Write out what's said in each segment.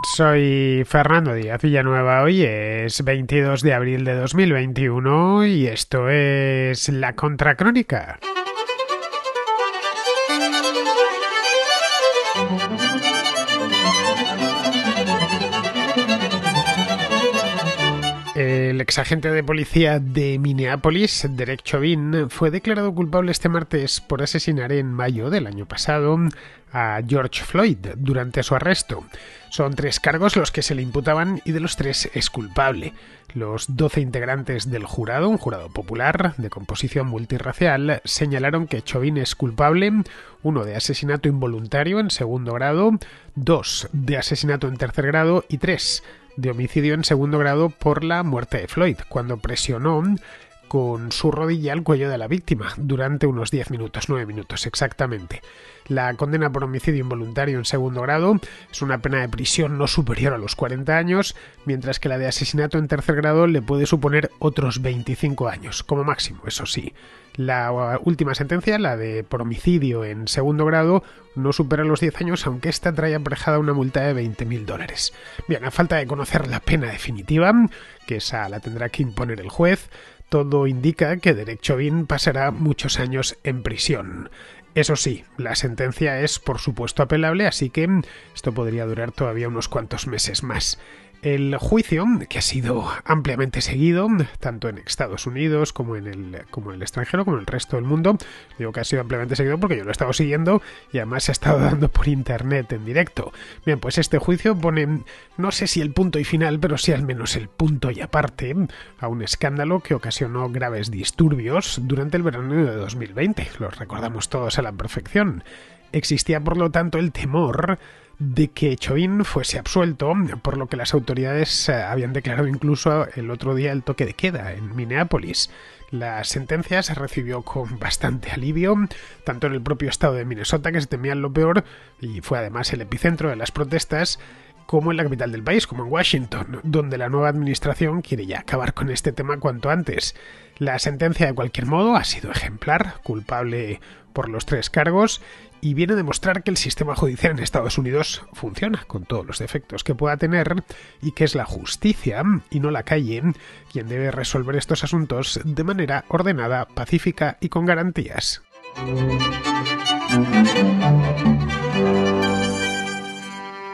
Soy Fernando Díaz Villanueva, hoy es 22 de abril de 2021 y esto es La Contracrónica. El exagente de policía de Minneapolis, Derek Chauvin, fue declarado culpable este martes por asesinar en mayo del año pasado a George Floyd durante su arresto. Son 3 cargos los que se le imputaban y de los 3 es culpable. Los 12 integrantes del jurado, un jurado popular de composición multirracial, señalaron que Chauvin es culpable, 1 de asesinato involuntario en segundo grado, 2 de asesinato en tercer grado y 3 de homicidio en segundo grado por la muerte de Floyd, cuando presionó con su rodilla al cuello de la víctima durante unos 9 minutos exactamente. La condena por homicidio involuntario en segundo grado es una pena de prisión no superior a los 40 años, mientras que la de asesinato en tercer grado le puede suponer otros 25 años, como máximo, eso sí. La última sentencia, la de por homicidio en segundo grado, no supera los 10 años, aunque esta trae aparejada una multa de $20.000. Bien, a falta de conocer la pena definitiva, que esa la tendrá que imponer el juez, todo indica que Derek Chauvin pasará muchos años en prisión. Eso sí, la sentencia es por supuesto apelable, así que esto podría durar todavía unos cuantos meses más. El juicio, que ha sido ampliamente seguido, tanto en Estados Unidos como en el extranjero, como en el resto del mundo, digo que ha sido ampliamente seguido porque yo lo he estado siguiendo y además se ha estado dando por internet en directo. Bien, pues este juicio pone, no sé si el punto y final, pero sí al menos el punto y aparte a un escándalo que ocasionó graves disturbios durante el verano de 2020. Los recordamos todos a la perfección. Existía, por lo tanto, el temor de que Chauvin fuese absuelto, por lo que las autoridades habían declarado incluso el otro día el toque de queda en Minneapolis. La sentencia se recibió con bastante alivio, tanto en el propio estado de Minnesota, que se temían lo peor, y fue además el epicentro de las protestas, como en la capital del país, como en Washington, donde la nueva administración quiere ya acabar con este tema cuanto antes. La sentencia, de cualquier modo, ha sido ejemplar, culpable por los 3 cargos, y viene a demostrar que el sistema judicial en Estados Unidos funciona, con todos los defectos que pueda tener, y que es la justicia, y no la calle, quien debe resolver estos asuntos de manera ordenada, pacífica y con garantías.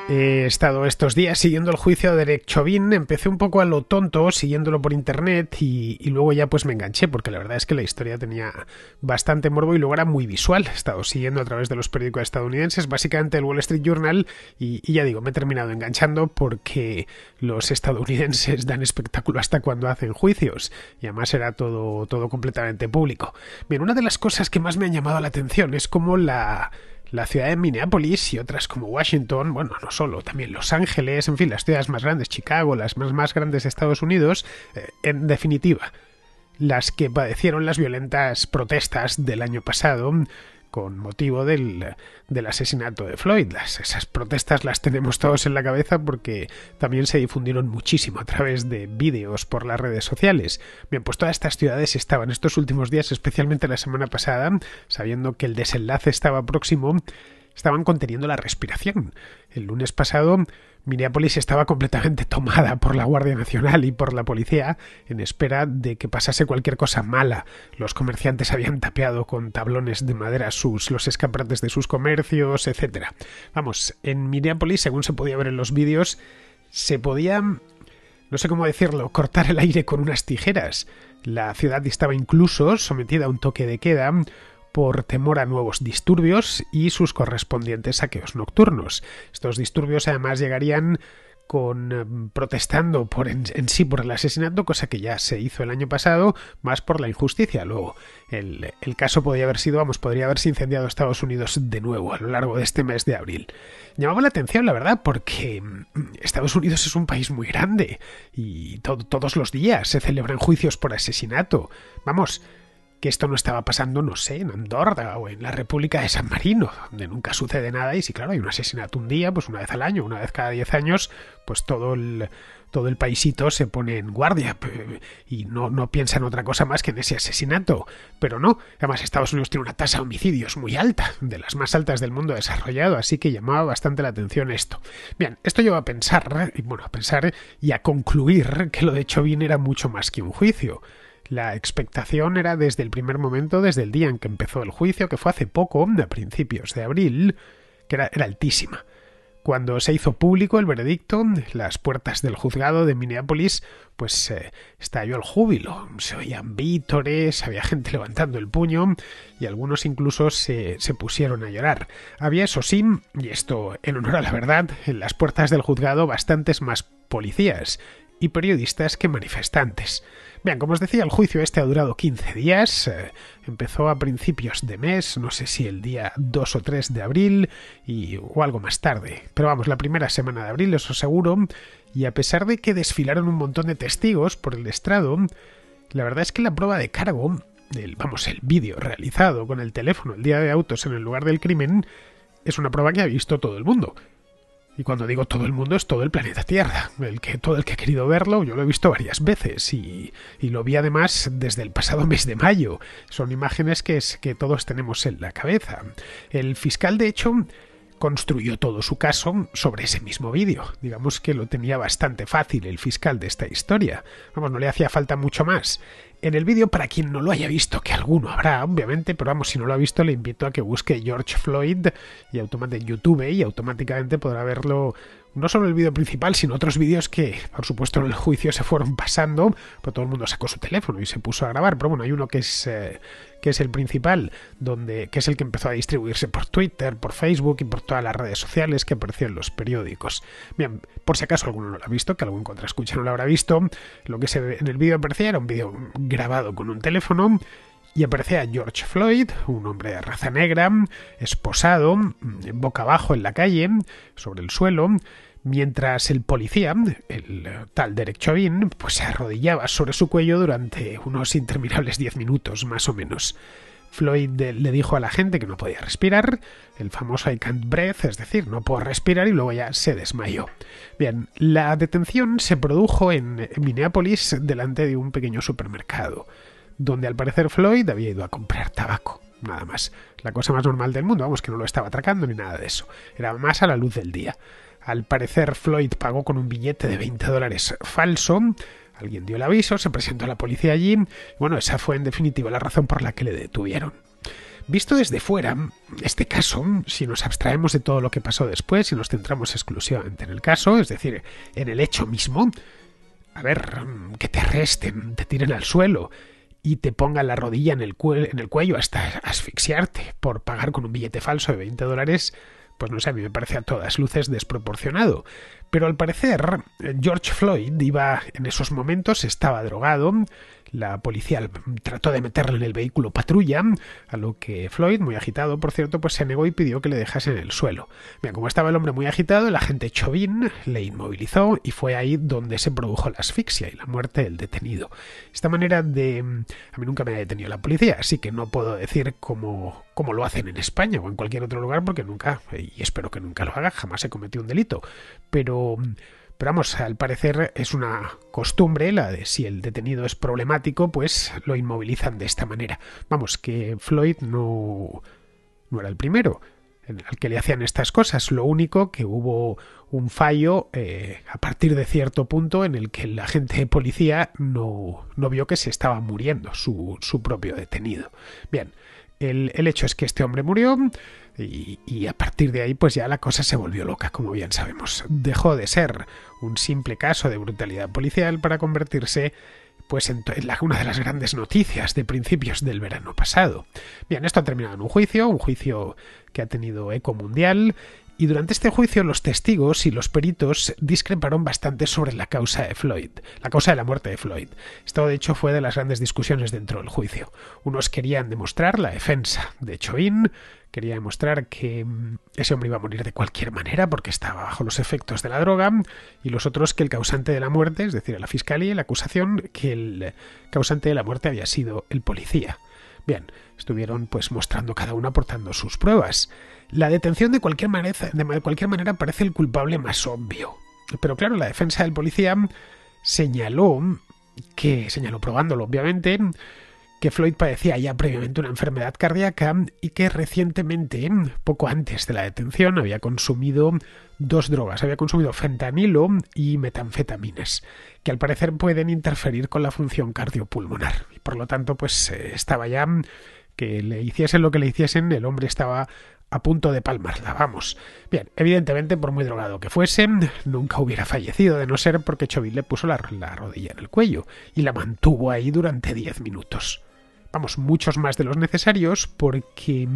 He estado estos días siguiendo el juicio de Derek Chauvin, empecé un poco a lo tonto siguiéndolo por internet y luego ya pues me enganché porque la verdad es que la historia tenía bastante morbo y luego era muy visual. He estado siguiendo a través de los periódicos estadounidenses, básicamente el Wall Street Journal y ya digo, me he terminado enganchando porque los estadounidenses dan espectáculo hasta cuando hacen juicios y además era todo completamente público. Bien, una de las cosas que más me han llamado la atención es cómo la ciudad de Minneapolis y otras como Washington, bueno, no solo, también Los Ángeles, en fin, las ciudades más grandes, Chicago, las más grandes de Estados Unidos, en definitiva, las que padecieron las violentas protestas del año pasado con motivo del asesinato de Floyd. Esas protestas las tenemos todos en la cabeza porque también se difundieron muchísimo a través de vídeos por las redes sociales. Bien, pues todas estas ciudades estaban estos últimos días, especialmente la semana pasada, sabiendo que el desenlace estaba próximo, estaban conteniendo la respiración. El lunes pasado Minneapolis estaba completamente tomada por la Guardia Nacional y por la policía en espera de que pasase cualquier cosa mala. Los comerciantes habían tapiado con tablones de madera los escaparates de sus comercios, etc. Vamos, en Minneapolis, según se podía ver en los vídeos, se podía, no sé cómo decirlo, cortar el aire con unas tijeras. La ciudad estaba incluso sometida a un toque de queda por temor a nuevos disturbios y sus correspondientes saqueos nocturnos. Estos disturbios además llegarían protestando por el asesinato, cosa que ya se hizo el año pasado, más por la injusticia. Luego, el caso podría haberse incendiado Estados Unidos de nuevo a lo largo de este mes de abril. Llamaba la atención, la verdad, porque Estados Unidos es un país muy grande y todos los días se celebran juicios por asesinato. Vamos, que esto no estaba pasando, no sé, en Andorra o en la República de San Marino, donde nunca sucede nada y si claro hay un asesinato un día, pues una vez al año, una vez cada 10 años, pues todo el paisito se pone en guardia y no piensa en otra cosa más que en ese asesinato. Pero no, además Estados Unidos tiene una tasa de homicidios muy alta, de las más altas del mundo desarrollado, así que llamaba bastante la atención esto. Bien, esto lleva a pensar, y a concluir que lo de Chauvin era mucho más que un juicio. La expectación era desde el primer momento, desde el día en que empezó el juicio, que fue hace poco, a principios de abril, que era altísima. Cuando se hizo público el veredicto, las puertas del juzgado de Minneapolis, pues estalló el júbilo. Se oían vítores, había gente levantando el puño y algunos incluso se pusieron a llorar. Había, eso sí, y esto en honor a la verdad, en las puertas del juzgado bastantes más policías y periodistas que manifestantes. Bien, como os decía, el juicio este ha durado 15 días, empezó a principios de mes, no sé si el día 2 o 3 de abril o algo más tarde, pero vamos, la primera semana de abril, eso seguro, y a pesar de que desfilaron un montón de testigos por el estrado, la verdad es que la prueba de cargo, el vídeo realizado con el teléfono el día de autos en el lugar del crimen, es una prueba que ha visto todo el mundo. Y cuando digo todo el mundo es todo el planeta Tierra. Todo el que ha querido verlo, yo lo he visto varias veces y lo vi además desde el pasado mes de mayo. Son imágenes que todos tenemos en la cabeza. El fiscal, de hecho, construyó todo su caso sobre ese mismo vídeo. Digamos que lo tenía bastante fácil el fiscal de esta historia. Vamos, no le hacía falta mucho más. En el vídeo, para quien no lo haya visto, que alguno habrá, obviamente, pero vamos, si no lo ha visto, le invito a que busque George Floyd en YouTube y automáticamente podrá verlo, no solo el vídeo principal, sino otros vídeos que, por supuesto, en el juicio se fueron pasando, pero todo el mundo sacó su teléfono y se puso a grabar. Pero bueno, hay uno que es el principal, que es el que empezó a distribuirse por Twitter, por Facebook y por todas las redes sociales, que apareció en los periódicos. Bien, por si acaso alguno no lo ha visto, que algún contraescucha no lo habrá visto, lo que se ve en el vídeo aparecía era un vídeo grabado con un teléfono y aparecía George Floyd, un hombre de raza negra, esposado, boca abajo en la calle, sobre el suelo, mientras el policía, el tal Derek Chauvin, pues se arrodillaba sobre su cuello durante unos interminables 10 minutos, más o menos. Floyd le dijo a la gente que no podía respirar, el famoso I can't breathe, es decir, no puedo respirar, y luego ya se desmayó. Bien, la detención se produjo en Minneapolis delante de un pequeño supermercado, donde al parecer Floyd había ido a comprar tabaco. Nada más. La cosa más normal del mundo, vamos, que no lo estaba atracando ni nada de eso. Era más a la luz del día. Al parecer Floyd pagó con un billete de $20 falso. Alguien dio el aviso, se presentó a la policía allí. Bueno, esa fue en definitiva la razón por la que le detuvieron. Visto desde fuera, este caso, si nos abstraemos de todo lo que pasó después y nos centramos exclusivamente en el caso, es decir, en el hecho mismo, a ver, que te arresten, te tiren al suelo y te pongan la rodilla en el cuello hasta asfixiarte por pagar con un billete falso de $20, pues no sé, a mí me parece a todas luces desproporcionado. Pero al parecer, George Floyd en esos momentos estaba drogado. La policía trató de meterle en el vehículo patrulla, a lo que Floyd, muy agitado, por cierto, pues se negó y pidió que le dejasen en el suelo. Bien, como estaba el hombre muy agitado, el agente Chauvin le inmovilizó y fue ahí donde se produjo la asfixia y la muerte del detenido. Esta manera a mí nunca me ha detenido la policía, así que no puedo decir cómo lo hacen en España o en cualquier otro lugar, porque nunca, y espero que nunca lo haga, jamás he cometido un delito. Pero vamos, al parecer es una costumbre la de si el detenido es problemático, pues lo inmovilizan de esta manera. Vamos, que Floyd no era el primero al que le hacían estas cosas. Lo único que hubo un fallo a partir de cierto punto en el que el agente de policía no vio que se estaba muriendo su propio detenido. Bien, el hecho es que este hombre murió. Y a partir de ahí pues ya la cosa se volvió loca, como bien sabemos. Dejó de ser un simple caso de brutalidad policial para convertirse pues en una de las grandes noticias de principios del verano pasado. Bien, esto ha terminado en un juicio que ha tenido eco mundial. Y durante este juicio los testigos y los peritos discreparon bastante sobre la causa de la muerte de Floyd. Esto de hecho fue de las grandes discusiones dentro del juicio. Unos querían demostrar, la defensa de Chauvin quería demostrar que ese hombre iba a morir de cualquier manera porque estaba bajo los efectos de la droga, y los otros que el causante de la muerte, es decir, la fiscalía y la acusación, que el causante de la muerte había sido el policía. Bien, estuvieron pues mostrando cada uno, aportando sus pruebas. La detención de cualquier manera parece el culpable más obvio. Pero claro, la defensa del policía señaló probándolo obviamente, que Floyd padecía ya previamente una enfermedad cardíaca y que recientemente, poco antes de la detención, había consumido dos drogas. Había consumido fentanilo y metanfetaminas, que al parecer pueden interferir con la función cardiopulmonar. Y por lo tanto, pues estaba ya, que le hiciesen lo que le hiciesen, el hombre estaba a punto de palmarla, vamos. Bien, evidentemente, por muy drogado que fuese, nunca hubiera fallecido, de no ser porque Chauvin le puso la rodilla en el cuello y la mantuvo ahí durante 10 minutos. Vamos, muchos más de los necesarios, porque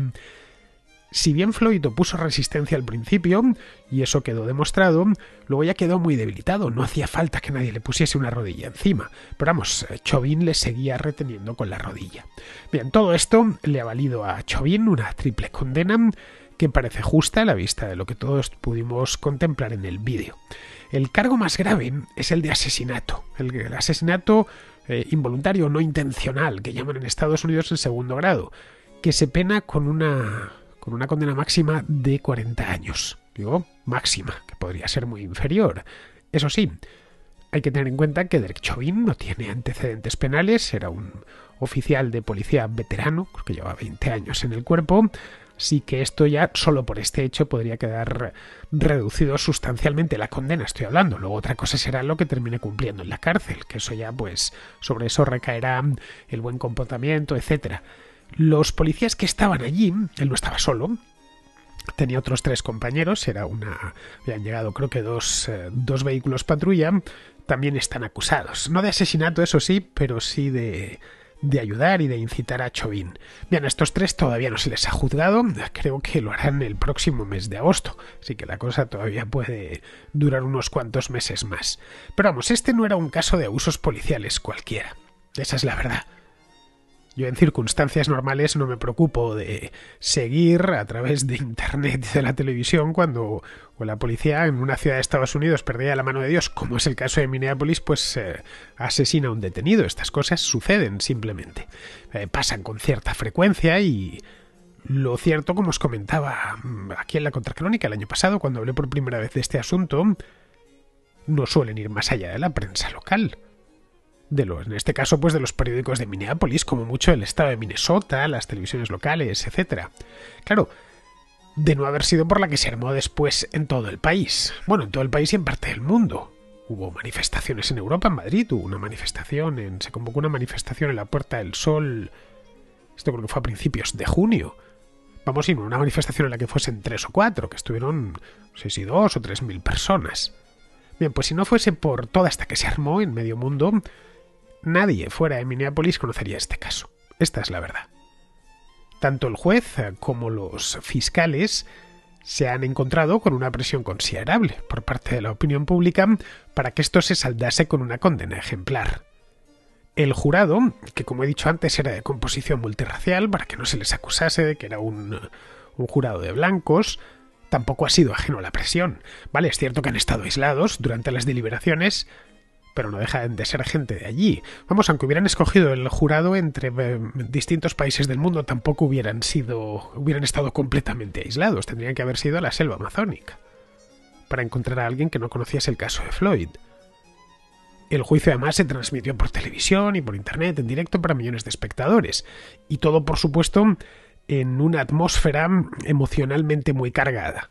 si bien Floyd opuso resistencia al principio, y eso quedó demostrado, luego ya quedó muy debilitado, no hacía falta que nadie le pusiese una rodilla encima, pero vamos, Chauvin le seguía reteniendo con la rodilla. Bien, todo esto le ha valido a Chauvin una triple condena que parece justa a la vista de lo que todos pudimos contemplar en el vídeo. El cargo más grave es el de asesinato, el asesinato involuntario no intencional, que llaman en Estados Unidos en segundo grado, que se pena con una condena máxima de 40 años. Digo, máxima, que podría ser muy inferior. Eso sí, hay que tener en cuenta que Derek Chauvin no tiene antecedentes penales, era un oficial de policía veterano, creo que lleva 20 años en el cuerpo, así que esto ya, solo por este hecho, podría quedar reducido sustancialmente. La condena estoy hablando. Luego otra cosa será lo que termine cumpliendo en la cárcel, que eso ya, pues, sobre eso recaerá el buen comportamiento, etcétera. Los policías que estaban allí, él no estaba solo, tenía otros 3 compañeros, habían llegado creo que dos vehículos patrulla, también están acusados. No de asesinato, eso sí, pero sí de ayudar y de incitar a Chauvin. Bien, a estos 3 todavía no se les ha juzgado, creo que lo harán el próximo mes de agosto, así que la cosa todavía puede durar unos cuantos meses más. Pero vamos, este no era un caso de abusos policiales cualquiera, esa es la verdad. Yo en circunstancias normales no me preocupo de seguir a través de internet y de la televisión cuando la policía en una ciudad de Estados Unidos perdida la mano de Dios, como es el caso de Minneapolis, pues asesina a un detenido. Estas cosas suceden simplemente. Pasan con cierta frecuencia y lo cierto, como os comentaba aquí en la Contracrónica el año pasado, cuando hablé por primera vez de este asunto, no suelen ir más allá de la prensa local. En este caso, pues de los periódicos de Minneapolis, como mucho el estado de Minnesota, las televisiones locales, etc. Claro, de no haber sido por la que se armó después en todo el país. Bueno, en todo el país y en parte del mundo. Hubo manifestaciones en Europa, en Madrid, se convocó una manifestación en la Puerta del Sol, esto creo que fue a principios de junio. Vamos, y no una manifestación en la que fuesen 3 o 4, que estuvieron, no sé si 2 o 3.000 personas. Bien, pues si no fuese por toda esta que se armó en medio mundo, nadie fuera de Minneapolis conocería este caso. Esta es la verdad. Tanto el juez como los fiscales se han encontrado con una presión considerable por parte de la opinión pública para que esto se saldase con una condena ejemplar. El jurado, que como he dicho antes era de composición multirracial, para que no se les acusase de que era un jurado de blancos, tampoco ha sido ajeno a la presión. Vale, es cierto que han estado aislados durante las deliberaciones, pero no dejan de ser gente de allí. Vamos, aunque hubieran escogido el jurado entre distintos países del mundo, tampoco hubieran estado completamente aislados. Tendrían que haber sido a la selva amazónica para encontrar a alguien que no conociese el caso de Floyd. El juicio además se transmitió por televisión y por internet en directo para millones de espectadores. Y todo, por supuesto, en una atmósfera emocionalmente muy cargada.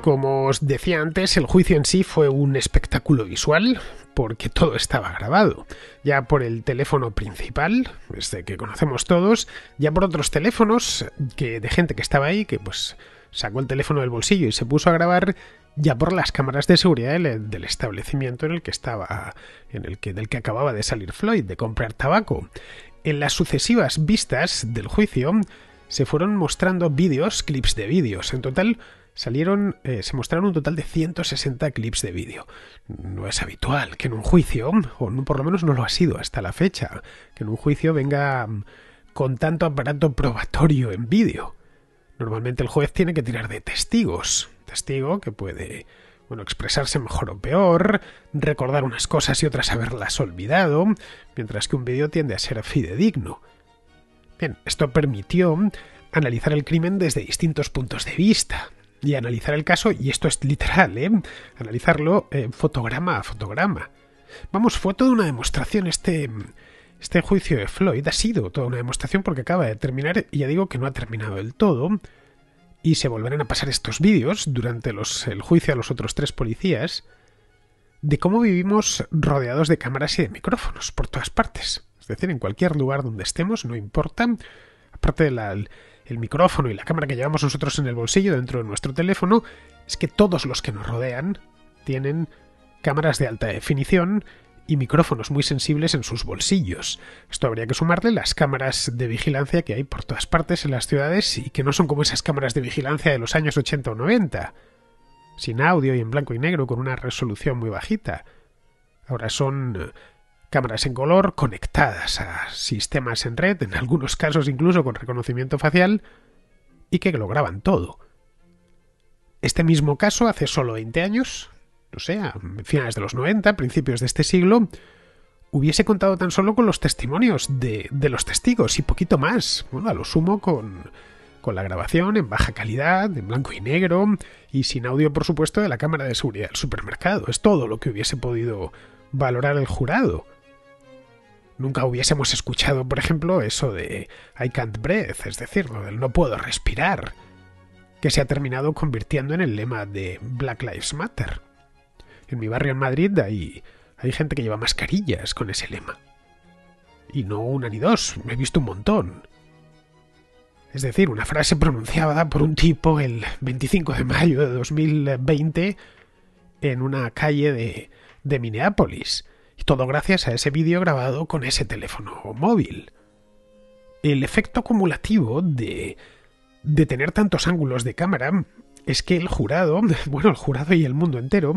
Como os decía antes, el juicio en sí fue un espectáculo visual, porque todo estaba grabado, ya por el teléfono principal, este que conocemos todos, ya por otros teléfonos de gente que estaba ahí, que pues sacó el teléfono del bolsillo y se puso a grabar, ya por las cámaras de seguridad del establecimiento en el que estaba, del que acababa de salir Floyd, de comprar tabaco. En las sucesivas vistas del juicio se fueron mostrando clips de vídeos. En total se mostraron un total de 160 clips de vídeo. No es habitual que en un juicio, o por lo menos no lo ha sido hasta la fecha, que en un juicio venga con tanto aparato probatorio en vídeo. Normalmente el juez tiene que tirar de testigos. Testigo que puede bueno, expresarse mejor o peor, recordar unas cosas y otras haberlas olvidado, mientras que un vídeo tiende a ser fidedigno. Bien, esto permitió analizar el crimen desde distintos puntos de vista y analizar el caso, y esto es literal, analizarlo fotograma a fotograma. Vamos, fue toda una demostración este juicio de Floyd, ha sido toda una demostración porque acaba de terminar, y ya digo que no ha terminado del todo, y se volverán a pasar estos vídeos durante el juicio a los otros 3 policías, de cómo vivimos rodeados de cámaras y de micrófonos por todas partes. Es decir, en cualquier lugar donde estemos, no importa, aparte del micrófono y la cámara que llevamos nosotros en el bolsillo dentro de nuestro teléfono, es que todos los que nos rodean tienen cámaras de alta definición y micrófonos muy sensibles en sus bolsillos. Esto habría que sumarle las cámaras de vigilancia que hay por todas partes en las ciudades y que no son como esas cámaras de vigilancia de los años 80 o 90, sin audio y en blanco y negro con una resolución muy bajita. Ahora son cámaras en color conectadas a sistemas en red, en algunos casos incluso con reconocimiento facial, y que lo graban todo. Este mismo caso hace solo 20 años, no sé, a finales de los 90, principios de este siglo, hubiese contado tan solo con los testimonios de los testigos y poquito más, bueno, a lo sumo con la grabación en baja calidad, en blanco y negro, y sin audio, por supuesto, de la cámara de seguridad del supermercado. Es todo lo que hubiese podido valorar el jurado. Nunca hubiésemos escuchado, por ejemplo, eso de I can't breathe, es decir, lo del no puedo respirar, que se ha terminado convirtiendo en el lema de Black Lives Matter. En mi barrio en Madrid hay gente que lleva mascarillas con ese lema. Y no una ni dos, he visto un montón. Es decir, una frase pronunciada por un tipo el 25 de mayo de 2020 en una calle de Minneapolis. Y todo gracias a ese vídeo grabado con ese teléfono móvil. El efecto acumulativo de tener tantos ángulos de cámara es que el jurado y el mundo entero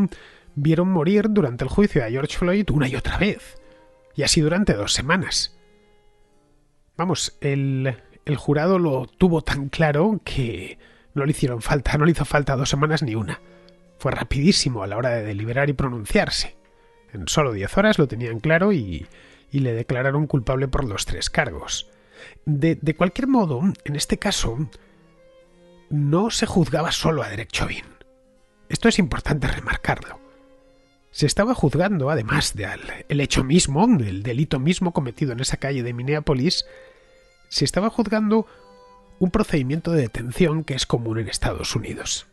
vieron morir durante el juicio a George Floyd una y otra vez. Y así durante 2 semanas. Vamos, el jurado lo tuvo tan claro que no le hizo falta 2 semanas ni una. Fue rapidísimo a la hora de deliberar y pronunciarse. En solo 10 horas lo tenían claro y le declararon culpable por los 3 cargos. De cualquier modo, en este caso, no se juzgaba solo a Derek Chauvin. Esto es importante remarcarlo. Se estaba juzgando, además del hecho mismo, del delito mismo cometido en esa calle de Minneapolis, se estaba juzgando un procedimiento de detención que es común en Estados Unidos.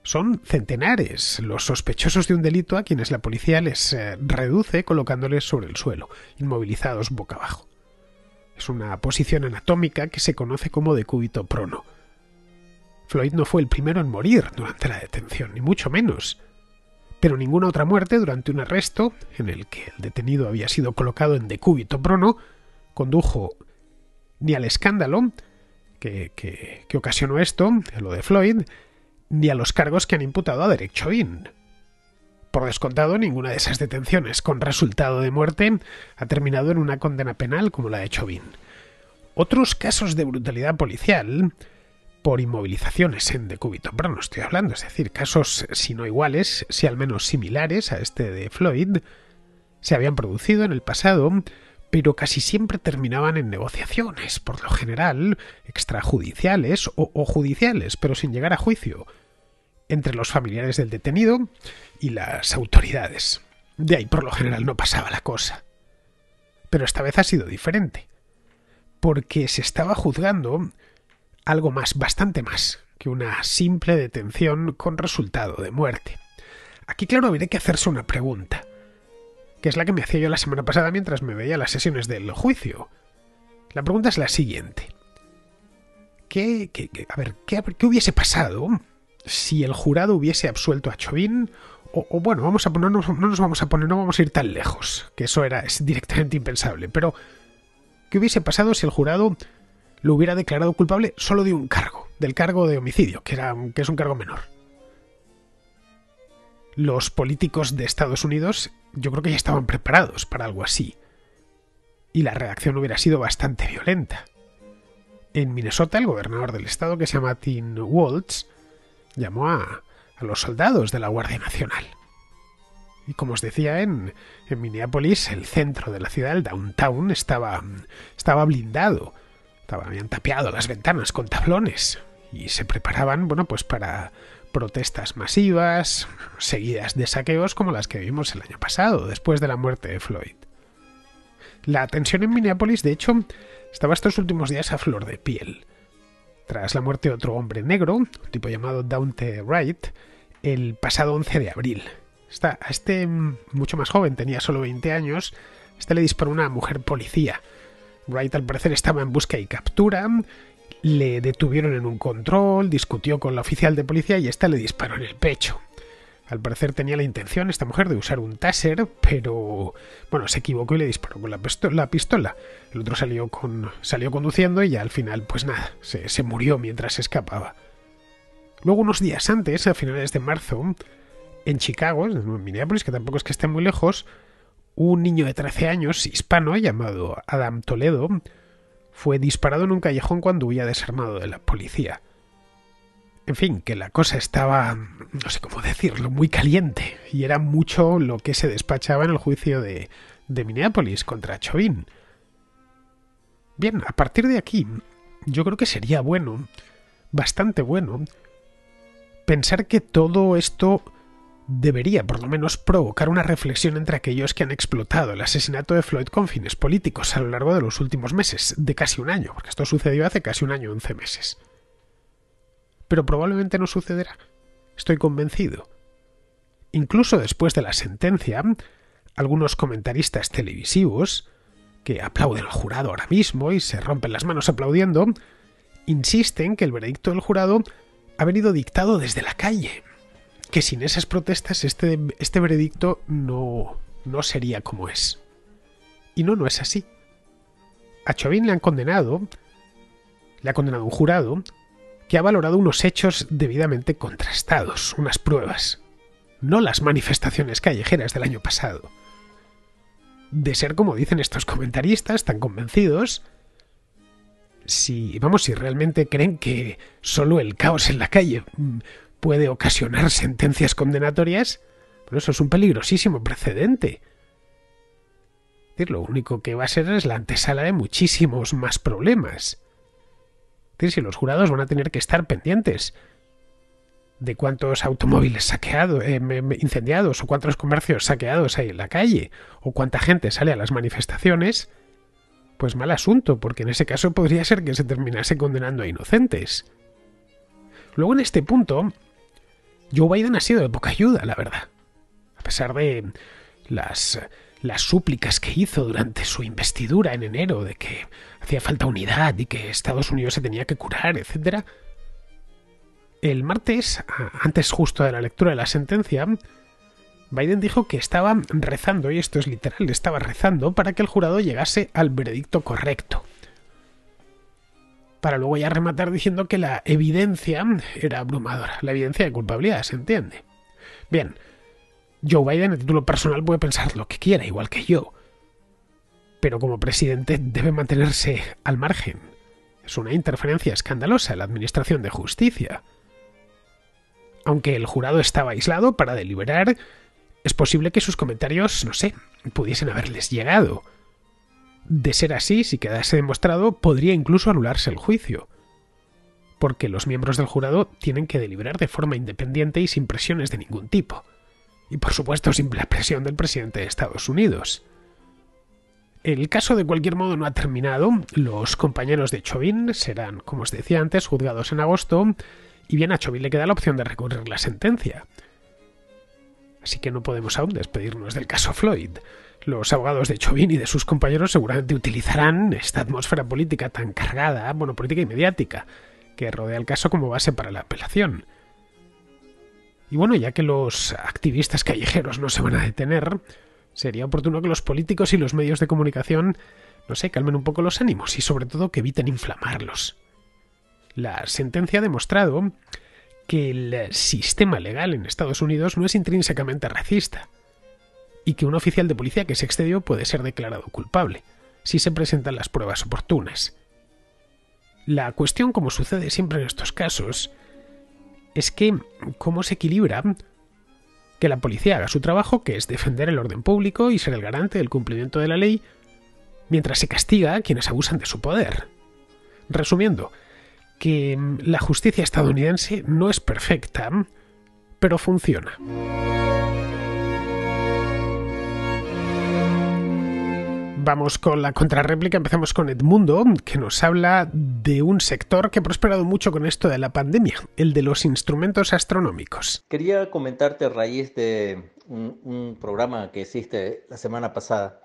Son centenares los sospechosos de un delito a quienes la policía les reduce colocándoles sobre el suelo, inmovilizados boca abajo. Es una posición anatómica que se conoce como decúbito prono. Floyd no fue el primero en morir durante la detención, ni mucho menos. Pero ninguna otra muerte durante un arresto, en el que el detenido había sido colocado en decúbito prono, condujo ni al escándalo que ocasionó esto, lo de Floyd, ni a los cargos que han imputado a Derek Chauvin. Por descontado, ninguna de esas detenciones con resultado de muerte ha terminado en una condena penal como la de Chauvin. Otros casos de brutalidad policial, por inmovilizaciones en decúbito prono estoy hablando, es decir, casos si no iguales, si al menos similares a este de Floyd, se habían producido en el pasado, pero casi siempre terminaban en negociaciones, por lo general extrajudiciales o judiciales, pero sin llegar a juicio, entre los familiares del detenido y las autoridades. De ahí por lo general no pasaba la cosa. Pero esta vez ha sido diferente, porque se estaba juzgando algo más, bastante más, que una simple detención con resultado de muerte. Aquí, claro, habría que hacerse una pregunta, que es la que me hacía yo la semana pasada mientras me veía las sesiones del juicio. La pregunta es la siguiente. ¿Qué hubiese pasado si el jurado hubiese absuelto a Chauvin? O bueno, no vamos a ir tan lejos, que eso es directamente impensable, pero ¿qué hubiese pasado si el jurado lo hubiera declarado culpable solo de un cargo, del cargo de homicidio, que es un cargo menor? Los políticos de Estados Unidos yo creo que ya estaban preparados para algo así. Y la reacción hubiera sido bastante violenta. En Minnesota, el gobernador del estado, que se llama Tim Walz, llamó a a los soldados de la Guardia Nacional. Y como os decía, en Minneapolis, el centro de la ciudad, el downtown, estaba blindado. Habían tapiado las ventanas con tablones y se preparaban, pues para protestas masivas, seguidas de saqueos como las que vimos el año pasado, después de la muerte de Floyd. La tensión en Minneapolis, de hecho, estaba estos últimos días a flor de piel. Tras la muerte de otro hombre negro, un tipo llamado Daunte Wright, el pasado 11 de abril. A este mucho más joven, tenía solo 20 años, le disparó una mujer policía. Wright al parecer estaba en busca y captura, le detuvieron en un control, discutió con la oficial de policía y le disparó en el pecho. Al parecer tenía la intención esta mujer de usar un taser, pero se equivocó y le disparó con la pistola. El otro salió conduciendo y ya al final se murió mientras escapaba. Luego, unos días antes, a finales de marzo, en Chicago, en Minneapolis, que tampoco es que esté muy lejos, un niño de 13 años, hispano, llamado Adam Toledo, fue disparado en un callejón cuando huía desarmado de la policía. En fin, que la cosa estaba, no sé cómo decirlo, muy caliente, y era mucho lo que se despachaba en el juicio de Minneapolis contra Chauvin. Bien, a partir de aquí, yo creo que sería bueno, bastante bueno, pensar que todo esto debería, por lo menos, provocar una reflexión entre aquellos que han explotado el asesinato de Floyd con fines políticos a lo largo de los últimos meses, de casi un año, porque esto sucedió hace casi un año, 11 meses. Pero probablemente no sucederá. Estoy convencido. Incluso después de la sentencia, algunos comentaristas televisivos, que aplauden al jurado ahora mismo y se rompen las manos aplaudiendo, insisten que el veredicto del jurado ha venido dictado desde la calle, que sin esas protestas este veredicto no sería como es. Y no es así. A Chauvin le ha condenado un jurado que ha valorado unos hechos debidamente contrastados, unas pruebas, no las manifestaciones callejeras del año pasado. De ser como dicen estos comentaristas tan convencidos, si realmente creen que solo el caos en la calle puede ocasionar sentencias condenatorias, pero eso es un peligrosísimo precedente. Es decir, lo único que va a ser es la antesala de muchísimos más problemas. Es decir, si los jurados van a tener que estar pendientes de cuántos automóviles incendiados o cuántos comercios saqueados hay en la calle o cuánta gente sale a las manifestaciones, pues mal asunto, porque en ese caso podría ser que se terminase condenando a inocentes. Luego, en este punto, Joe Biden ha sido de poca ayuda, la verdad. A pesar de las súplicas que hizo durante su investidura en enero de que hacía falta unidad y que Estados Unidos se tenía que curar, etc. El martes, antes justo de la lectura de la sentencia, Biden dijo que estaba rezando, y esto es literal, estaba rezando para que el jurado llegase al veredicto correcto. Para luego ya rematar diciendo que la evidencia era abrumadora. La evidencia de culpabilidad, ¿se entiende? Bien, Joe Biden a título personal puede pensar lo que quiera, igual que yo. Pero como presidente debe mantenerse al margen. Es una interferencia escandalosa en la administración de justicia. Aunque el jurado estaba aislado para deliberar, es posible que sus comentarios, pudiesen haberles llegado. De ser así, si quedase demostrado, podría incluso anularse el juicio, porque los miembros del jurado tienen que deliberar de forma independiente y sin presiones de ningún tipo, y por supuesto sin la presión del presidente de Estados Unidos. El caso de cualquier modo no ha terminado. Los compañeros de Chauvin serán, como os decía antes, juzgados en agosto, y bien, a Chauvin le queda la opción de recurrir la sentencia. Así que no podemos aún despedirnos del caso Floyd. Los abogados de Chauvin y de sus compañeros seguramente utilizarán esta atmósfera política tan cargada, política y mediática, que rodea el caso como base para la apelación. Y ya que los activistas callejeros no se van a detener, sería oportuno que los políticos y los medios de comunicación, calmen un poco los ánimos y sobre todo que eviten inflamarlos. La sentencia ha demostrado que el sistema legal en Estados Unidos no es intrínsecamente racista, y que un oficial de policía que se excedió puede ser declarado culpable, si se presentan las pruebas oportunas. La cuestión, como sucede siempre en estos casos, es que cómo se equilibra que la policía haga su trabajo, que es defender el orden público y ser el garante del cumplimiento de la ley, mientras se castiga a quienes abusan de su poder. Resumiendo, que la justicia estadounidense no es perfecta, pero funciona. Vamos con la contrarréplica, empezamos con Edmundo, que nos habla de un sector que ha prosperado mucho con esto de la pandemia, el de los instrumentos astronómicos. Quería comentarte a raíz de un programa que hiciste la semana pasada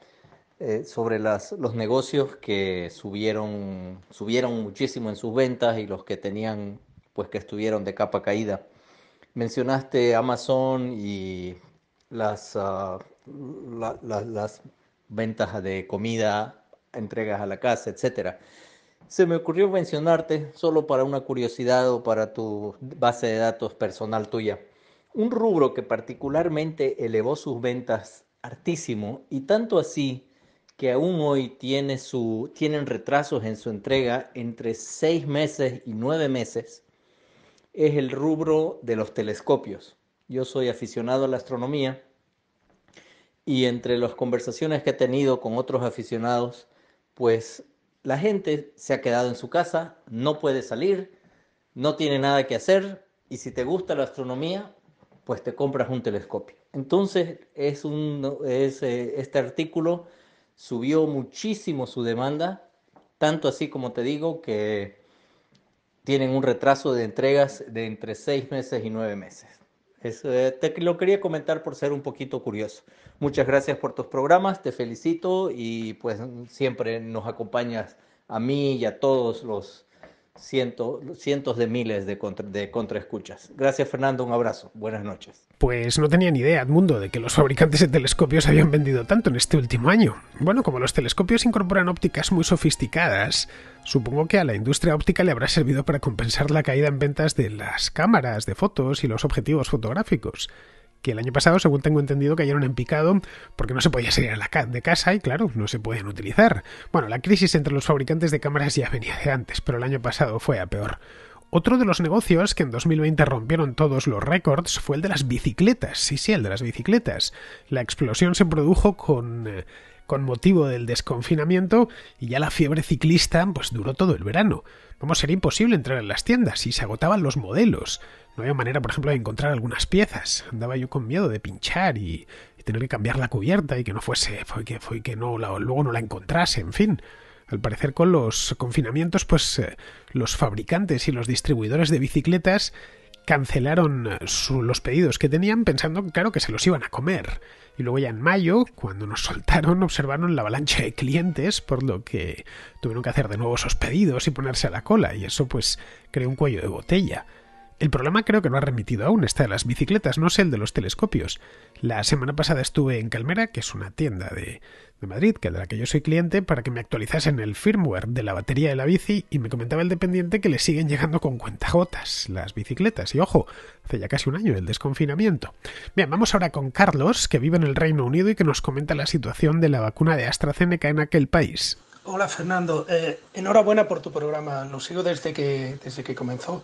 sobre los negocios que subieron muchísimo en sus ventas y los que tenían, pues que estuvieron de capa caída. Mencionaste Amazon y las ventas de comida, entregas a la casa, etcétera. Se me ocurrió mencionarte, solo para una curiosidad o para tu base de datos personal tuya, un rubro que particularmente elevó sus ventas hartísimo y tanto así que aún hoy tienen retrasos en su entrega entre 6 meses y 9 meses, es el rubro de los telescopios. Yo soy aficionado a la astronomía y entre las conversaciones que he tenido con otros aficionados, pues la gente se ha quedado en su casa, no puede salir, no tiene nada que hacer y si te gusta la astronomía, pues te compras un telescopio. Entonces este artículo subió muchísimo su demanda, tanto así como te digo que tienen un retraso de entregas de entre 6 meses y 9 meses. Te lo quería comentar por ser un poquito curioso. Muchas gracias por tus programas, te felicito y pues siempre nos acompañas a mí y a todos los cientos de miles de contraescuchas. Gracias, Fernando, un abrazo. Buenas noches. Pues no tenía ni idea, Edmundo, de que los fabricantes de telescopios habían vendido tanto en este último año. Bueno, como los telescopios incorporan ópticas muy sofisticadas, supongo que a la industria óptica le habrá servido para compensar la caída en ventas de las cámaras de fotos y los objetivos fotográficos, que el año pasado, según tengo entendido, cayeron en picado porque no se podía salir de casa y, claro, no se pueden utilizar. Bueno, la crisis entre los fabricantes de cámaras ya venía de antes, pero el año pasado fue a peor. Otro de los negocios que en 2020 rompieron todos los récords fue el de las bicicletas. Sí, el de las bicicletas. La explosión se produjo con motivo del desconfinamiento y ya la fiebre ciclista pues duró todo el verano. Vamos, era imposible entrar en las tiendas y se agotaban los modelos. No había manera, por ejemplo, de encontrar algunas piezas. Andaba yo con miedo de pinchar y tener que cambiar la cubierta y que no fuese, luego no la encontrase, en fin. Al parecer con los confinamientos, pues los fabricantes y los distribuidores de bicicletas cancelaron los pedidos que tenían pensando, claro, que se los iban a comer. Y luego ya en mayo, cuando nos soltaron, observaron la avalancha de clientes, por lo que tuvieron que hacer de nuevo esos pedidos y ponerse a la cola, y eso pues creó un cuello de botella. El problema creo que no ha remitido aún, está de las bicicletas, no sé el de los telescopios. La semana pasada estuve en Calmera, que es una tienda de Madrid, que de la que yo soy cliente, para que me actualizasen el firmware de la batería de la bici y me comentaba el dependiente que le siguen llegando con cuentagotas las bicicletas. Y ojo, hace ya casi un año el desconfinamiento. Bien, vamos ahora con Carlos, que vive en el Reino Unido y que nos comenta la situación de la vacuna de AstraZeneca en aquel país. Hola Fernando, enhorabuena por tu programa, lo sigo desde que comenzó.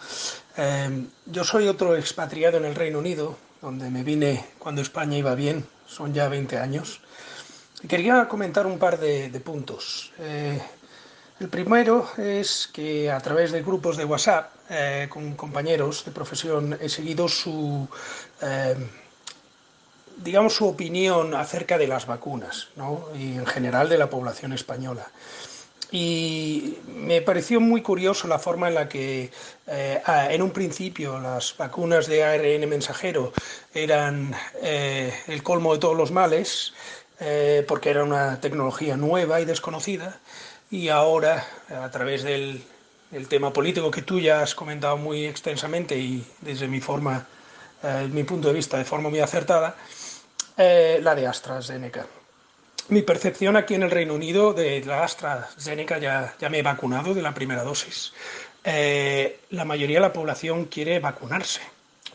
Yo soy otro expatriado en el Reino Unido, donde me vine cuando España iba bien, son ya 20 años. Y quería comentar un par de puntos. El primero es que a través de grupos de WhatsApp con compañeros de profesión he seguido su opinión acerca de las vacunas, ¿no? Y en general de la población española. Y me pareció muy curioso la forma en la que en un principio las vacunas de ARN mensajero eran el colmo de todos los males, porque era una tecnología nueva y desconocida, y ahora a través del tema político que tú ya has comentado muy extensamente y desde mi punto de vista de forma muy acertada, la de AstraZeneca. Mi percepción aquí en el Reino Unido de la AstraZeneca, ya me he vacunado de la primera dosis. La mayoría de la población quiere vacunarse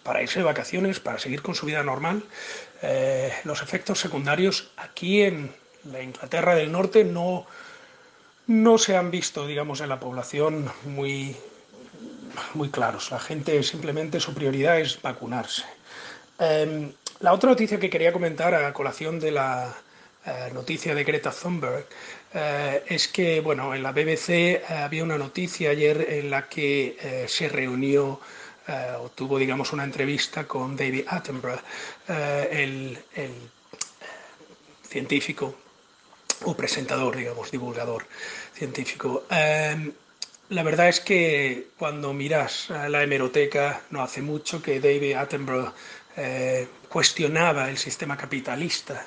para irse de vacaciones, para seguir con su vida normal. Los efectos secundarios aquí en la Inglaterra del Norte no se han visto, digamos, en la población muy muy claros. La gente simplemente su prioridad es vacunarse. La otra noticia que quería comentar a colación de la noticia de Greta Thunberg es que, bueno, en la BBC había una noticia ayer en la que se reunió o tuvo, digamos, una entrevista con David Attenborough, el científico o presentador, digamos, divulgador científico. La verdad es que cuando miras la hemeroteca, no hace mucho que David Attenborough cuestionaba el sistema capitalista.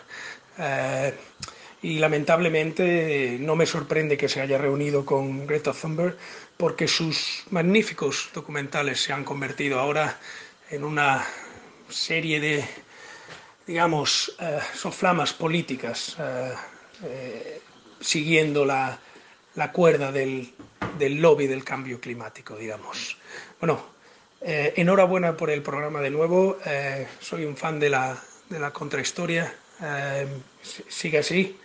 Y lamentablemente no me sorprende que se haya reunido con Greta Thunberg porque sus magníficos documentales se han convertido ahora en una serie de, digamos, soflamas políticas siguiendo la cuerda del lobby del cambio climático, digamos. Bueno, enhorabuena por el programa de nuevo. Soy un fan de la contrahistoria. Sigue así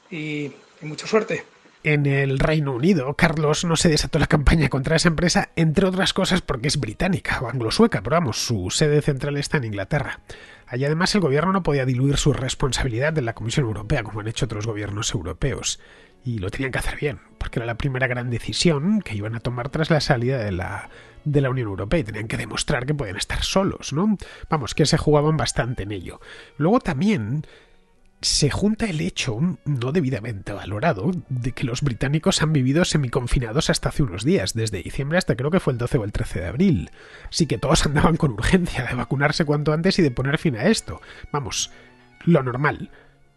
y mucha suerte. En el Reino Unido, Carlos, no se desató la campaña contra esa empresa, entre otras cosas porque es británica o anglo-sueca, pero vamos, su sede central está en Inglaterra. Allí además el gobierno no podía diluir su responsabilidad de la Comisión Europea, como han hecho otros gobiernos europeos. Y lo tenían que hacer bien, porque era la primera gran decisión que iban a tomar tras la salida de la Unión Europea y tenían que demostrar que podían estar solos, ¿no? Vamos, que se jugaban bastante en ello. Luego también se junta el hecho, no debidamente valorado, de que los británicos han vivido semiconfinados hasta hace unos días, desde diciembre hasta creo que fue el 12 o el 13 de abril. Así que todos andaban con urgencia de vacunarse cuanto antes y de poner fin a esto. Vamos, lo normal.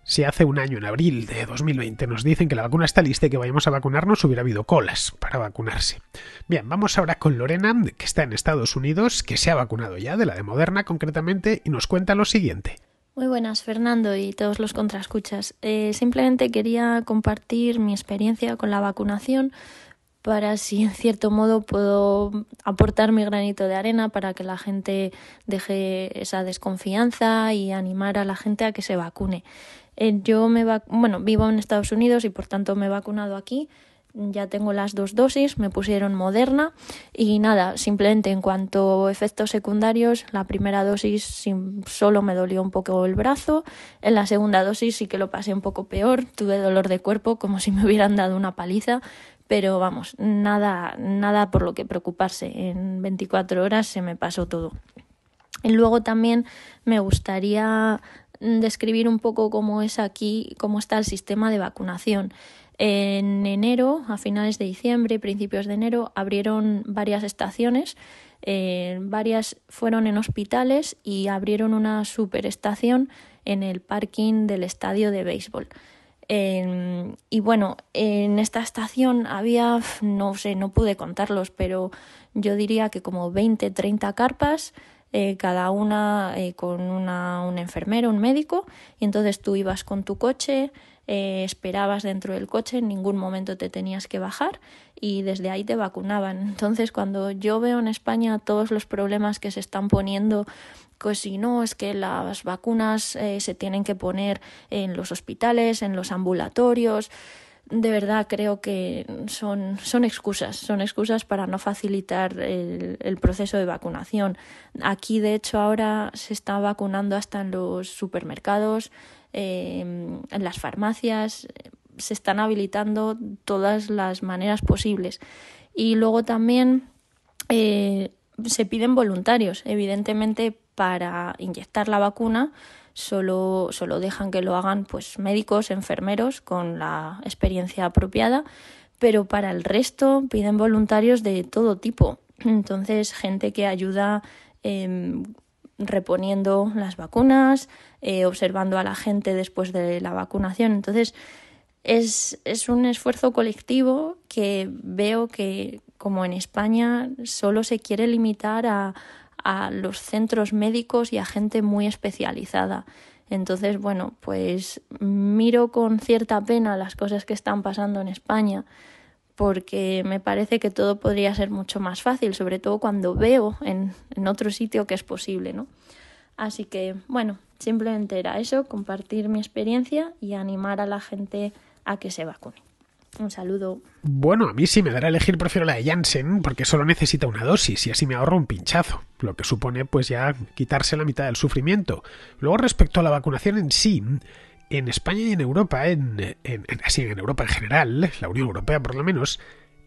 Si hace un año, en abril de 2020, nos dicen que la vacuna está lista y que vayamos a vacunarnos, hubiera habido colas para vacunarse. Bien, vamos ahora con Lorena, que está en Estados Unidos, que se ha vacunado ya, de la de Moderna concretamente, y nos cuenta lo siguiente. Muy buenas, Fernando y todos los contraescuchas. Simplemente quería compartir mi experiencia con la vacunación para si en cierto modo puedo aportar mi granito de arena para que la gente deje esa desconfianza y animar a la gente a que se vacune. Yo vivo en Estados Unidos y por tanto me he vacunado aquí. Ya tengo las 2 dosis, me pusieron Moderna y nada, simplemente en cuanto a efectos secundarios, la primera dosis solo me dolió un poco el brazo, en la segunda dosis sí que lo pasé un poco peor, tuve dolor de cuerpo como si me hubieran dado una paliza, pero vamos, nada por lo que preocuparse, en 24 horas se me pasó todo. Y luego también me gustaría describir un poco cómo es aquí, cómo está el sistema de vacunación. En enero, a finales de diciembre y principios de enero, abrieron varias estaciones, varias fueron en hospitales y abrieron una superestación en el parking del estadio de béisbol. Y bueno, en esta estación había, no sé, no pude contarlos, pero yo diría que como 20, 30 carpas, cada una con un enfermero, un médico, y entonces tú ibas con tu coche, esperabas dentro del coche, en ningún momento te tenías que bajar y desde ahí te vacunaban. Entonces, cuando yo veo en España todos los problemas que se están poniendo, pues si no, es que las vacunas se tienen que poner en los hospitales, en los ambulatorios, de verdad creo que son excusas para no facilitar el proceso de vacunación. Aquí, de hecho, ahora se está vacunando hasta en los supermercados, en las farmacias, se están habilitando todas las maneras posibles. Y luego también se piden voluntarios, evidentemente para inyectar la vacuna. Solo dejan que lo hagan pues médicos, enfermeros con la experiencia apropiada, pero para el resto piden voluntarios de todo tipo. Entonces, gente que ayuda reponiendo las vacunas, observando a la gente después de la vacunación. Entonces, es un esfuerzo colectivo que veo que, como en España, solo se quiere limitar a los centros médicos y a gente muy especializada. Entonces, bueno, pues miro con cierta pena las cosas que están pasando en España, porque me parece que todo podría ser mucho más fácil, sobre todo cuando veo en otro sitio que es posible, ¿no? Así que, bueno, simplemente era eso, compartir mi experiencia y animar a la gente a que se vacune. Un saludo. Bueno, a mí si me dará a elegir prefiero la de Janssen porque solo necesita una dosis y así me ahorro un pinchazo, lo que supone pues ya quitarse la mitad del sufrimiento. Luego respecto a la vacunación en sí, en España y en Europa, en Europa en general, la Unión Europea por lo menos,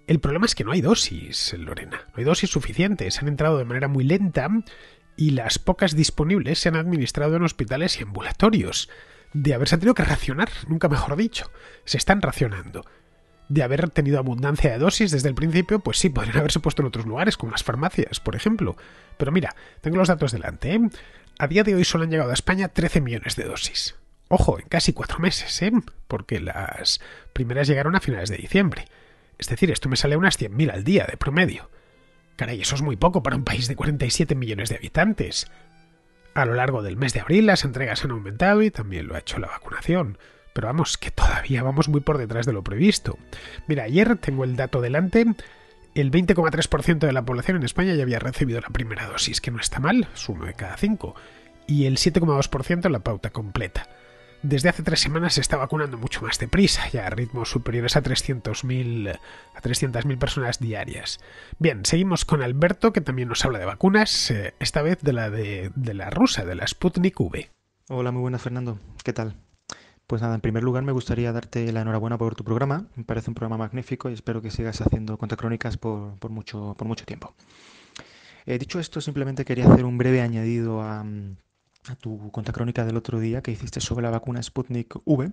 el problema es que no hay dosis, Lorena, no hay dosis suficientes, han entrado de manera muy lenta y las pocas disponibles se han administrado en hospitales y ambulatorios. De haberse tenido que racionar, nunca mejor dicho, se están racionando. De haber tenido abundancia de dosis desde el principio, pues sí, podrían haberse puesto en otros lugares, como las farmacias, por ejemplo. Pero mira, tengo los datos delante, ¿eh? A día de hoy solo han llegado a España 13 millones de dosis. Ojo, en casi 4 meses, ¿eh? Porque las primeras llegaron a finales de diciembre. Es decir, esto me sale a unas 100.000 al día de promedio. Caray, eso es muy poco para un país de 47 millones de habitantes. A lo largo del mes de abril las entregas han aumentado y también lo ha hecho la vacunación. Pero vamos, que todavía vamos muy por detrás de lo previsto. Mira, ayer tengo el dato delante, el 20,3% de la población en España ya había recibido la primera dosis, que no está mal, es 1 de cada 5, y el 7,2% la pauta completa. Desde hace 3 semanas se está vacunando mucho más deprisa, ya a ritmos superiores a 300.000 personas diarias. Bien, seguimos con Alberto, que también nos habla de vacunas, esta vez de la rusa, de la Sputnik V. Hola, muy buenas, Fernando. ¿Qué tal? Pues nada, en primer lugar me gustaría darte la enhorabuena por tu programa. Me parece un programa magnífico y espero que sigas haciendo Contacrónicas por mucho tiempo. Dicho esto, simplemente quería hacer un breve añadido a tu Contacrónica del otro día que hiciste sobre la vacuna Sputnik V,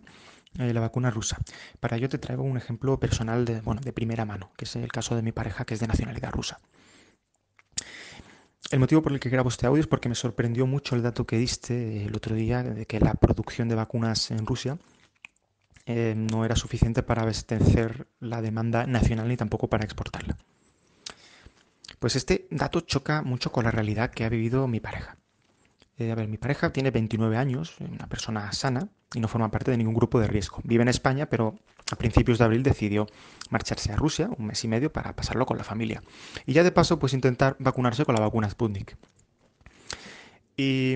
la vacuna rusa. Para ello te traigo un ejemplo personal de primera mano, que es el caso de mi pareja, que es de nacionalidad rusa. El motivo por el que grabo este audio es porque me sorprendió mucho el dato que diste el otro día de que la producción de vacunas en Rusia no era suficiente para abastecer la demanda nacional ni tampoco para exportarla. Pues este dato choca mucho con la realidad que ha vivido mi pareja. Mi pareja tiene 29 años, una persona sana y no forma parte de ningún grupo de riesgo. Vive en España, pero a principios de abril decidió marcharse a Rusia, 1 mes y medio, para pasarlo con la familia. Y ya de paso, pues intentar vacunarse con la vacuna Sputnik. Y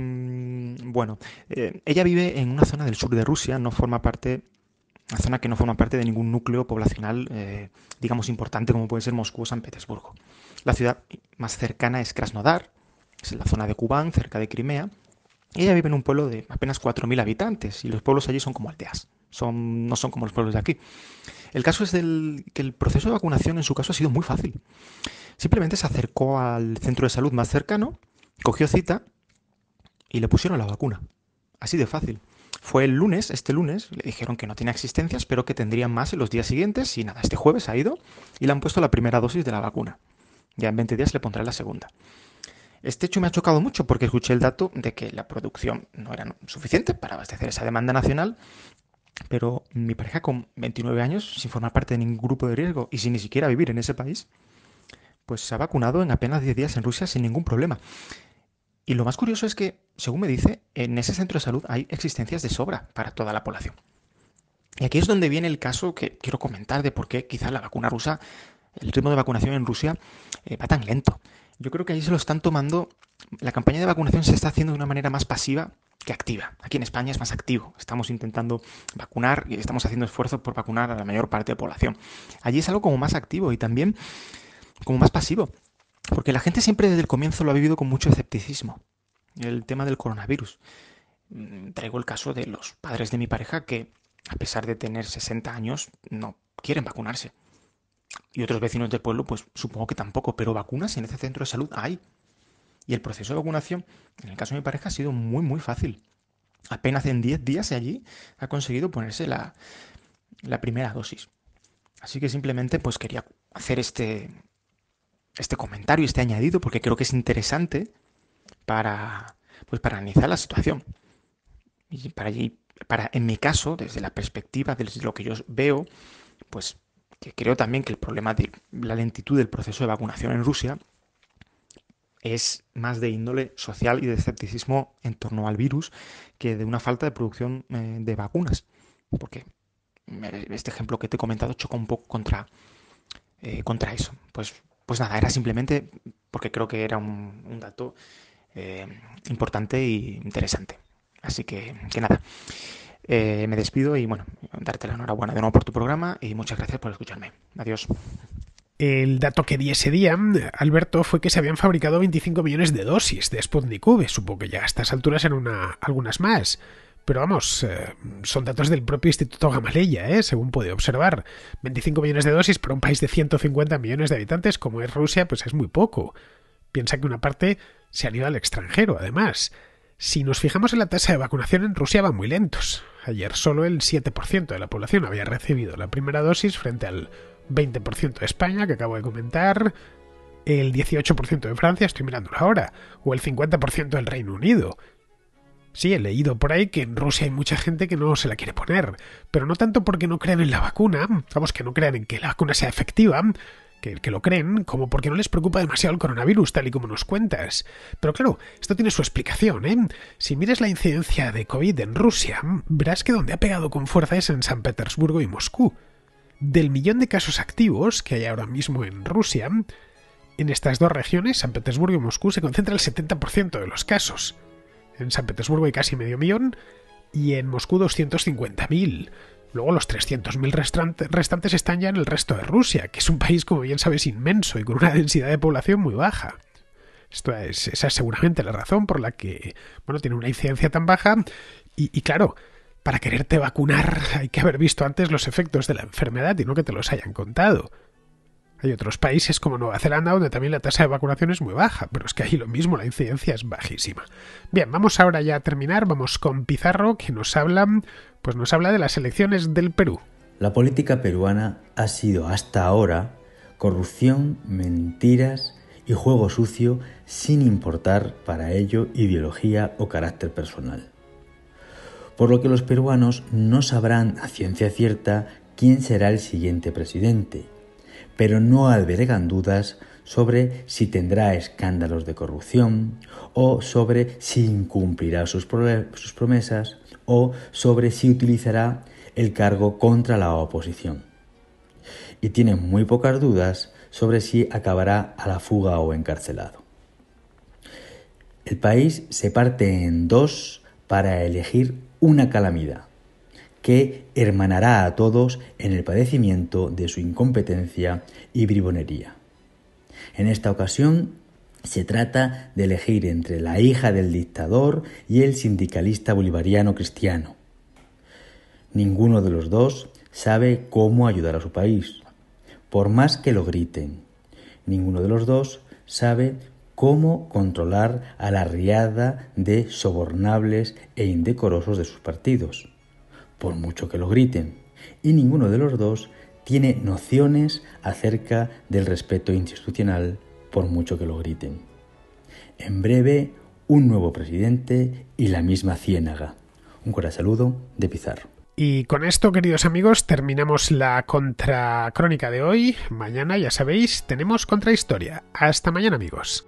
bueno, ella vive en una zona del sur de Rusia, una zona que no forma parte de ningún núcleo poblacional, digamos, importante como puede ser Moscú o San Petersburgo. La ciudad más cercana es Krasnodar, es en la zona de Kubán, cerca de Crimea. Ella vive en un pueblo de apenas 4.000 habitantes y los pueblos allí son como aldeas, no son como los pueblos de aquí. El caso es que el proceso de vacunación en su caso ha sido muy fácil. Simplemente se acercó al centro de salud más cercano, cogió cita y le pusieron la vacuna. Así de fácil. Fue este lunes, le dijeron que no tenía existencias, pero que tendrían más en los días siguientes y nada, este jueves ha ido y le han puesto la primera dosis de la vacuna. Ya en 20 días le pondrán la segunda. Este hecho me ha chocado mucho porque escuché el dato de que la producción no era suficiente para abastecer esa demanda nacional, pero mi pareja con 29 años, sin formar parte de ningún grupo de riesgo y sin ni siquiera vivir en ese país, pues se ha vacunado en apenas 10 días en Rusia sin ningún problema. Y lo más curioso es que, según me dice, en ese centro de salud hay existencias de sobra para toda la población. Y aquí es donde viene el caso que quiero comentar de por qué quizás la vacuna rusa, el ritmo de vacunación en Rusia va tan lento. Yo creo que ahí se lo están tomando, la campaña de vacunación se está haciendo de una manera más pasiva que activa. Aquí en España es más activo, estamos intentando vacunar y estamos haciendo esfuerzos por vacunar a la mayor parte de la población. Allí es algo como más activo y también como más pasivo, porque la gente siempre desde el comienzo lo ha vivido con mucho escepticismo. El tema del coronavirus. Traigo el caso de los padres de mi pareja que, a pesar de tener 60 años, no quieren vacunarse. Y otros vecinos del pueblo, pues supongo que tampoco, pero vacunas en ese centro de salud hay. Y el proceso de vacunación, en el caso de mi pareja, ha sido muy, muy fácil. Apenas en 10 días allí ha conseguido ponerse la primera dosis. Así que simplemente pues quería hacer este comentario, este añadido, porque creo que es interesante para analizar la situación. Y en mi caso, desde la perspectiva, desde lo que yo veo, pues que creo también que el problema de la lentitud del proceso de vacunación en Rusia es más de índole social y de escepticismo en torno al virus que de una falta de producción de vacunas. Porque este ejemplo que te he comentado choca un poco contra eso. Pues nada, era simplemente porque creo que era un dato importante e interesante. Así que nada. Me despido y bueno, darte la enhorabuena de nuevo por tu programa y muchas gracias por escucharme. Adiós. El dato que di ese día, Alberto, fue que se habían fabricado 25 millones de dosis de Sputnik V. Supongo que ya a estas alturas eran algunas más. Pero vamos, son datos del propio Instituto Gamaleya, según puede observar. 25 millones de dosis para un país de 150 millones de habitantes como es Rusia, pues es muy poco. Piensa que una parte se han ido al extranjero, además. Si nos fijamos en la tasa de vacunación en Rusia, van muy lentos. Ayer solo el 7% de la población había recibido la primera dosis frente al 20% de España, que acabo de comentar, el 18% de Francia, estoy mirándolo ahora, o el 50% del Reino Unido. Sí, he leído por ahí que en Rusia hay mucha gente que no se la quiere poner, pero no tanto porque no crean en la vacuna, vamos, que no crean en que la vacuna sea efectiva, que lo creen, como porque no les preocupa demasiado el coronavirus, tal y como nos cuentas. Pero claro, esto tiene su explicación, ¿eh? Si miras la incidencia de COVID en Rusia, verás que donde ha pegado con fuerza es en San Petersburgo y Moscú. Del millón de casos activos que hay ahora mismo en Rusia, en estas dos regiones, San Petersburgo y Moscú, se concentra el 70% de los casos. En San Petersburgo hay casi medio millón y en Moscú 250.000. Luego los 300.000 restantes están ya en el resto de Rusia, que es un país, como bien sabes, inmenso y con una densidad de población muy baja. Esa es seguramente la razón por la que tiene una incidencia tan baja y claro, para quererte vacunar hay que haber visto antes los efectos de la enfermedad y no que te los hayan contado. Hay otros países como Nueva Zelanda donde también la tasa de vacunación es muy baja, pero es que ahí lo mismo, la incidencia es bajísima. Bien, vamos ahora ya a terminar, vamos con Pizarro, que nos habla de las elecciones del Perú. La política peruana ha sido hasta ahora corrupción, mentiras y juego sucio sin importar para ello ideología o carácter personal. Por lo que los peruanos no sabrán a ciencia cierta quién será el siguiente presidente, pero no albergan dudas sobre si tendrá escándalos de corrupción, o sobre si incumplirá sus promesas, o sobre si utilizará el cargo contra la oposición. Y tienen muy pocas dudas sobre si acabará a la fuga o encarcelado. El país se parte en dos para elegir una calamidad, que hermanará a todos en el padecimiento de su incompetencia y bribonería. En esta ocasión se trata de elegir entre la hija del dictador y el sindicalista bolivariano cristiano. Ninguno de los dos sabe cómo ayudar a su país, por más que lo griten. Ninguno de los dos sabe cómo controlar a la riada de sobornables e indecorosos de sus partidos, por mucho que lo griten, y ninguno de los dos tiene nociones acerca del respeto institucional, por mucho que lo griten. En breve, un nuevo presidente y la misma ciénaga. Un cordial saludo de Pizarro. Y con esto, queridos amigos, terminamos la contracrónica de hoy. Mañana, ya sabéis, tenemos contrahistoria. Hasta mañana, amigos.